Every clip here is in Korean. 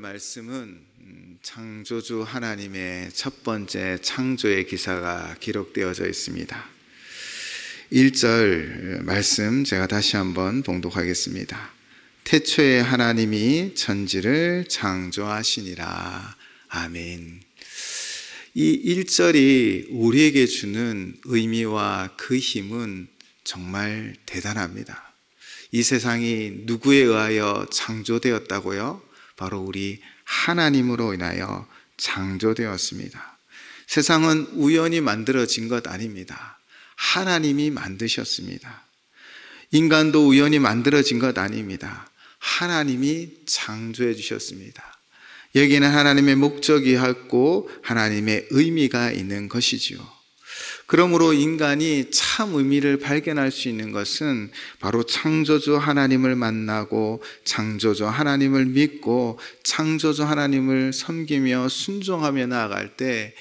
말씀은 창조주 하나님의 첫 번째 창조의 기사가 기록되어져 있습니다. 1절 말씀 제가 다시 한번 봉독하겠습니다. 태초에 하나님이 천지를 창조하시니라. 아멘. 이 1절이 우리에게 주는 의미와 그 힘은 정말 대단합니다. 이 세상이 누구에 의하여 창조되었다고요? 바로 우리 하나님으로 인하여 창조되었습니다. 세상은 우연히 만들어진 것 아닙니다. 하나님이 만드셨습니다. 인간도 우연히 만들어진 것 아닙니다. 하나님이 창조해 주셨습니다. 여기는 하나님의 목적이 있고 하나님의 의미가 있는 것이지요. 그러므로 인간이 참 의미를 발견할 수 있는 것은 바로 창조주 하나님을 만나고 창조주 하나님을 믿고 창조주 하나님을 섬기며 순종하며 나아갈 때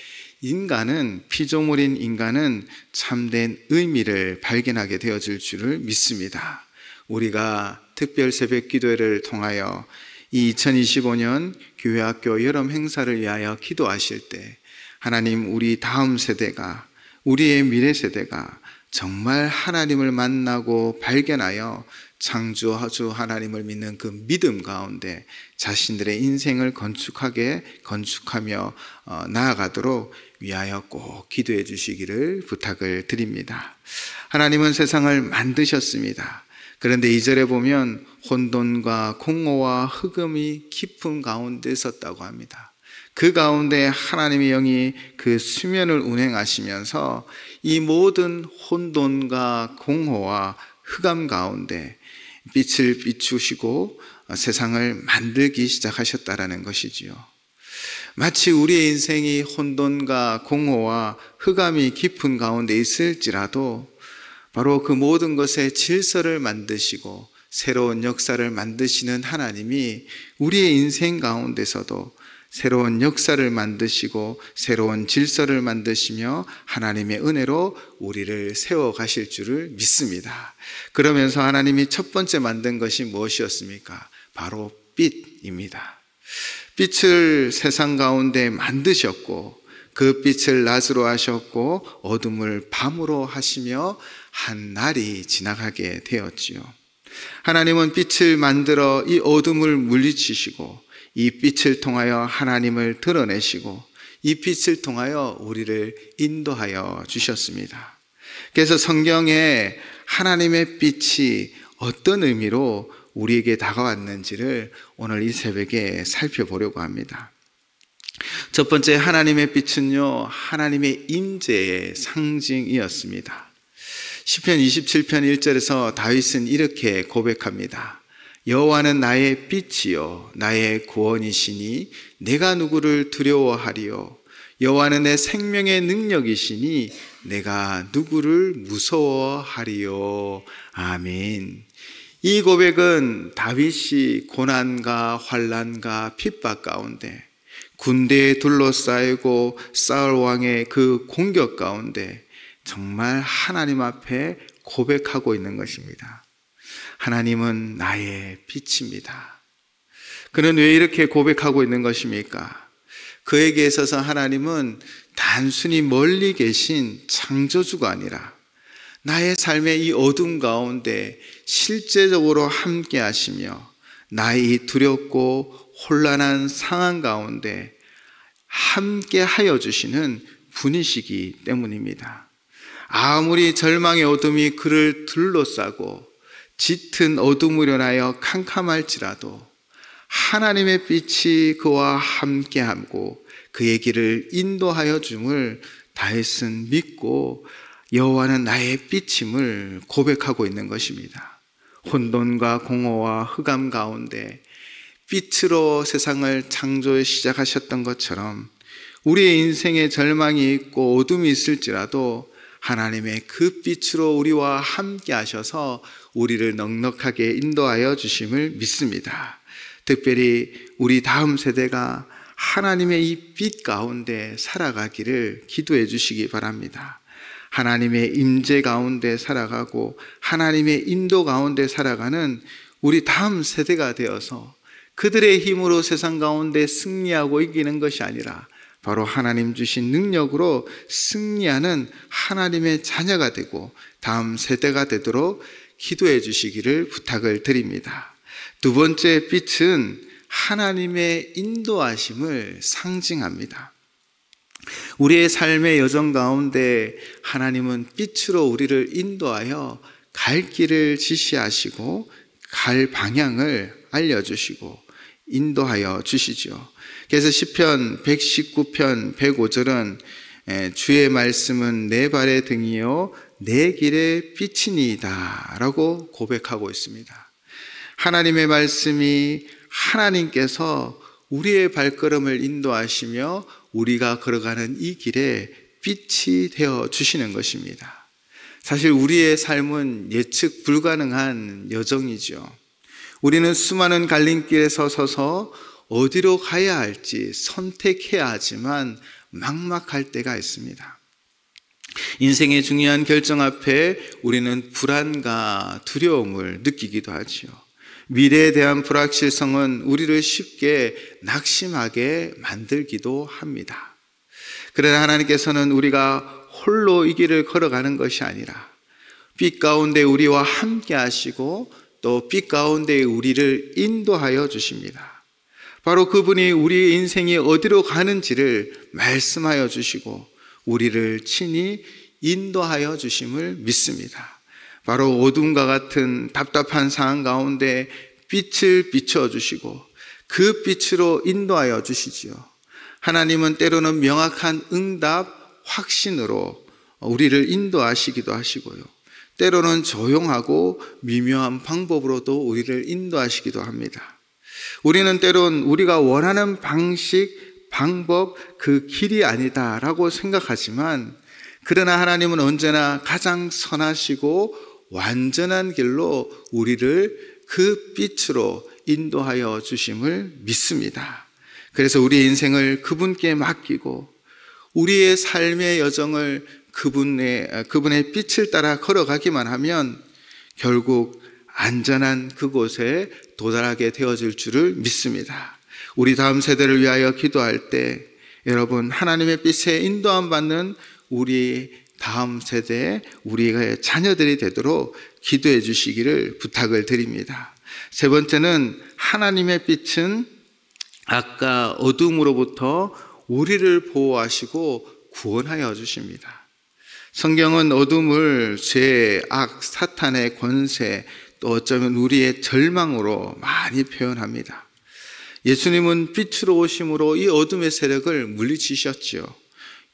피조물인 인간은 참된 의미를 발견하게 되어질 줄을 믿습니다. 우리가 특별 새벽 기도회를 통하여 이 2025년 교회학교 여름 행사를 위하여 기도하실 때 하나님, 우리 다음 세대가, 우리의 미래 세대가 정말 하나님을 만나고 발견하여 창조주 하나님을 믿는 그 믿음 가운데 자신들의 인생을 건축하며 나아가도록 위하여 꼭 기도해 주시기를 부탁을 드립니다. 하나님은 세상을 만드셨습니다. 그런데 2절에 보면 혼돈과 공허와 흑음이 깊은 가운데 있었다고 합니다. 그 가운데 하나님의 영이 그 수면을 운행하시면서 이 모든 혼돈과 공허와 흑암 가운데 빛을 비추시고 세상을 만들기 시작하셨다라는 것이지요. 마치 우리의 인생이 혼돈과 공허와 흑암이 깊은 가운데 있을지라도 바로 그 모든 것의 질서를 만드시고 새로운 역사를 만드시는 하나님이 우리의 인생 가운데서도 새로운 역사를 만드시고 새로운 질서를 만드시며 하나님의 은혜로 우리를 세워가실 줄을 믿습니다. 그러면서 하나님이 첫 번째 만든 것이 무엇이었습니까? 바로 빛입니다. 빛을 세상 가운데 만드셨고 그 빛을 낮으로 하셨고 어둠을 밤으로 하시며 한 날이 지나가게 되었지요. 하나님은 빛을 만들어 이 어둠을 물리치시고 이 빛을 통하여 하나님을 드러내시고 이 빛을 통하여 우리를 인도하여 주셨습니다. 그래서 성경에 하나님의 빛이 어떤 의미로 우리에게 다가왔는지를 오늘 이 새벽에 살펴보려고 합니다. 첫 번째, 하나님의 빛은요, 하나님의 임재의 상징이었습니다. 시편 27편 1절에서 다윗은 이렇게 고백합니다. 여호와는 나의 빛이요 나의 구원이시니 내가 누구를 두려워하리요. 여호와는 내 생명의 능력이시니 내가 누구를 무서워하리요. 아멘. 이 고백은 다윗이 고난과 환난과 핍박 가운데 군대에 둘러싸이고 사울 왕의 그 공격 가운데 정말 하나님 앞에 고백하고 있는 것입니다. 하나님은 나의 빛입니다. 그는 왜 이렇게 고백하고 있는 것입니까? 그에게 있어서 하나님은 단순히 멀리 계신 창조주가 아니라 나의 삶의 이 어둠 가운데 실제적으로 함께 하시며 나의 두렵고 혼란한 상황 가운데 함께 하여 주시는 분이시기 때문입니다. 아무리 절망의 어둠이 그를 둘러싸고 짙은 어둠으로 인하여 캄캄할지라도 하나님의 빛이 그와 함께하고 그의 길을 인도하여 줌을 다윗은 믿고 여호와는 나의 빛임을 고백하고 있는 것입니다. 혼돈과 공허와 흑암 가운데 빛으로 세상을 창조해 시작하셨던 것처럼 우리의 인생에 절망이 있고 어둠이 있을지라도 하나님의 그 빛으로 우리와 함께 하셔서 우리를 넉넉하게 인도하여 주심을 믿습니다. 특별히 우리 다음 세대가 하나님의 이 빛 가운데 살아가기를 기도해 주시기 바랍니다. 하나님의 임재 가운데 살아가고 하나님의 인도 가운데 살아가는 우리 다음 세대가 되어서 그들의 힘으로 세상 가운데 승리하고 이기는 것이 아니라 바로 하나님 주신 능력으로 승리하는 하나님의 자녀가 되고 다음 세대가 되도록 기도해 주시기를 부탁을 드립니다. 두 번째 빛은 하나님의 인도하심을 상징합니다. 우리의 삶의 여정 가운데 하나님은 빛으로 우리를 인도하여 갈 길을 지시하시고 갈 방향을 알려주시고 인도하여 주시죠. 그래서 시편 119편 105절은 주의 말씀은 내 발의 등이요 내 길의 빛이니이다 라고 고백하고 있습니다. 하나님의 말씀이 하나님께서 우리의 발걸음을 인도하시며 우리가 걸어가는 이 길에 빛이 되어 주시는 것입니다. 사실 우리의 삶은 예측 불가능한 여정이죠. 우리는 수많은 갈림길에 서서 어디로 가야 할지 선택해야 하지만 막막할 때가 있습니다. 인생의 중요한 결정 앞에 우리는 불안과 두려움을 느끼기도 하지요. 미래에 대한 불확실성은 우리를 쉽게 낙심하게 만들기도 합니다. 그러나 하나님께서는 우리가 홀로 이 길을 걸어가는 것이 아니라 빛 가운데 우리와 함께 하시고 또 빛 가운데 우리를 인도하여 주십니다. 바로 그분이 우리의 인생이 어디로 가는지를 말씀하여 주시고 우리를 친히 인도하여 주심을 믿습니다. 바로 어둠과 같은 답답한 상황 가운데 빛을 비춰주시고 그 빛으로 인도하여 주시지요. 하나님은 때로는 명확한 응답, 확신으로 우리를 인도하시기도 하시고요. 때로는 조용하고 미묘한 방법으로도 우리를 인도하시기도 합니다. 우리는 때론 우리가 원하는 방식, 방법, 그 길이 아니다라고 생각하지만 그러나 하나님은 언제나 가장 선하시고 완전한 길로 우리를 그 빛으로 인도하여 주심을 믿습니다. 그래서 우리의 인생을 그분께 맡기고 우리의 삶의 여정을 그분의 빛을 따라 걸어가기만 하면 결국 안전한 그곳에 도달하게 되어질 줄을 믿습니다. 우리 다음 세대를 위하여 기도할 때 여러분 하나님의 빛에 인도함 받는 우리 다음 세대 우리의 자녀들이 되도록 기도해 주시기를 부탁을 드립니다. 세 번째는 하나님의 빛은 아까 어둠으로부터 우리를 보호하시고 구원하여 주십니다. 성경은 어둠을 죄, 악, 사탄의 권세 또 어쩌면 우리의 절망으로 많이 표현합니다. 예수님은 빛으로 오심으로 이 어둠의 세력을 물리치셨지요.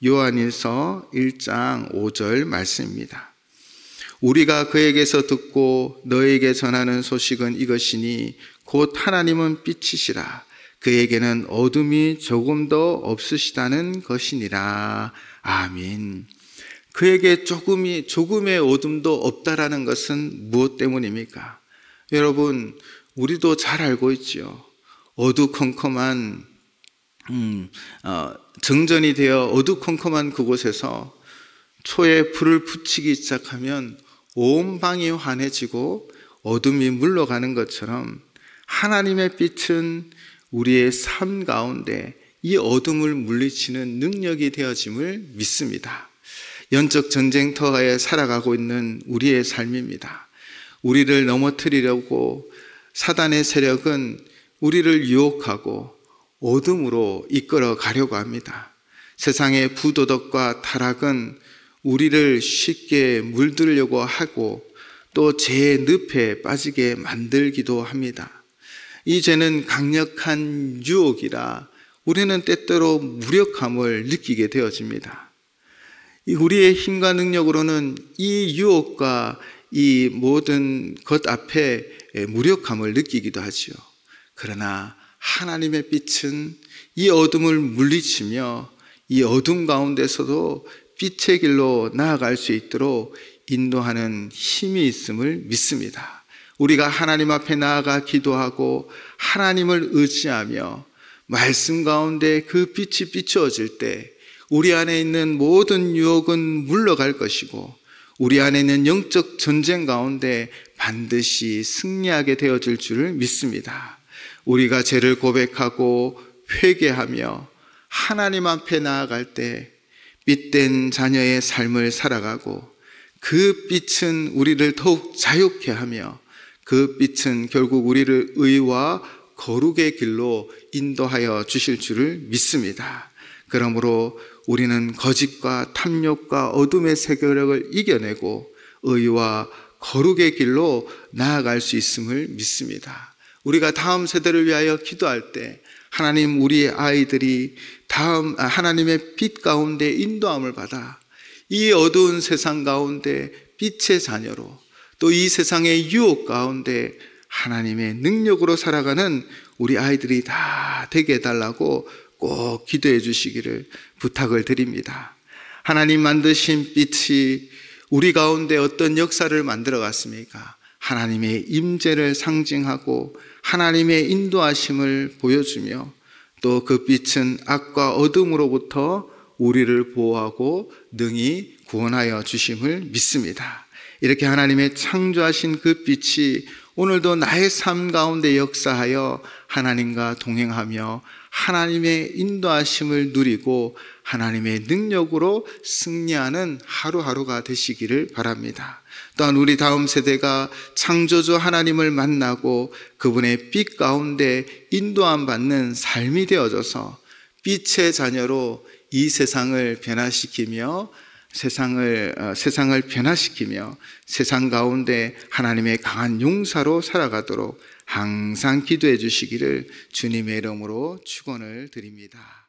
요한일서 1장 5절 말씀입니다. 우리가 그에게서 듣고 너에게 전하는 소식은 이것이니 곧 하나님은 빛이시라 그에게는 어둠이 조금도 없으시다는 것이니라. 아멘. 그에게 조금의 어둠도 없다라는 것은 무엇 때문입니까? 여러분 우리도 잘 알고 있지요. 어두컴컴한 정전이 되어 어두컴컴한 그곳에서 초에 불을 붙이기 시작하면 온 방이 환해지고 어둠이 물러가는 것처럼 하나님의 빛은 우리의 삶 가운데 이 어둠을 물리치는 능력이 되어짐을 믿습니다. 영적 전쟁터에 살아가고 있는 우리의 삶입니다. 우리를 넘어뜨리려고 사단의 세력은 우리를 유혹하고 어둠으로 이끌어 가려고 합니다. 세상의 부도덕과 타락은 우리를 쉽게 물들려고 하고 또 죄의 늪에 빠지게 만들기도 합니다. 이 죄는 강력한 유혹이라 우리는 때때로 무력함을 느끼게 되어집니다. 우리의 힘과 능력으로는 이 유혹과 이 모든 것 앞에 무력함을 느끼기도 하지요. 그러나 하나님의 빛은 이 어둠을 물리치며 이 어둠 가운데서도 빛의 길로 나아갈 수 있도록 인도하는 힘이 있음을 믿습니다. 우리가 하나님 앞에 나아가 기도하고 하나님을 의지하며 말씀 가운데 그 빛이 비추어질 때 우리 안에 있는 모든 유혹은 물러갈 것이고 우리 안에 있는 영적 전쟁 가운데 반드시 승리하게 되어질 줄을 믿습니다. 우리가 죄를 고백하고 회개하며 하나님 앞에 나아갈 때 빛된 자녀의 삶을 살아가고 그 빛은 우리를 더욱 자유케 하며 그 빛은 결국 우리를 의와 거룩의 길로 인도하여 주실 줄을 믿습니다. 그러므로 우리는 거짓과 탐욕과 어둠의 세력을 이겨내고 의와 거룩의 길로 나아갈 수 있음을 믿습니다. 우리가 다음 세대를 위하여 기도할 때 하나님, 우리 아이들이 하나님의 빛 가운데 인도함을 받아 이 어두운 세상 가운데 빛의 자녀로, 또 이 세상의 유혹 가운데 하나님의 능력으로 살아가는 우리 아이들이 다 되게 해달라고 꼭 기도해 주시기를 부탁을 드립니다. 하나님 만드신 빛이 우리 가운데 어떤 역사를 만들어 갔습니까? 하나님의 임재를 상징하고 하나님의 인도하심을 보여주며 또 그 빛은 악과 어둠으로부터 우리를 보호하고 능히 구원하여 주심을 믿습니다. 이렇게 하나님의 창조하신 그 빛이 오늘도 나의 삶 가운데 역사하여 하나님과 동행하며 하나님의 인도하심을 누리고 하나님의 능력으로 승리하는 하루하루가 되시기를 바랍니다. 또한 우리 다음 세대가 창조주 하나님을 만나고 그분의 빛 가운데 인도함 받는 삶이 되어져서 빛의 자녀로 이 세상을 변화시키며 세상을 변화시키며 세상 가운데 하나님의 강한 용사로 살아가도록 항상 기도해 주시기를 주님의 이름으로 축원을 드립니다.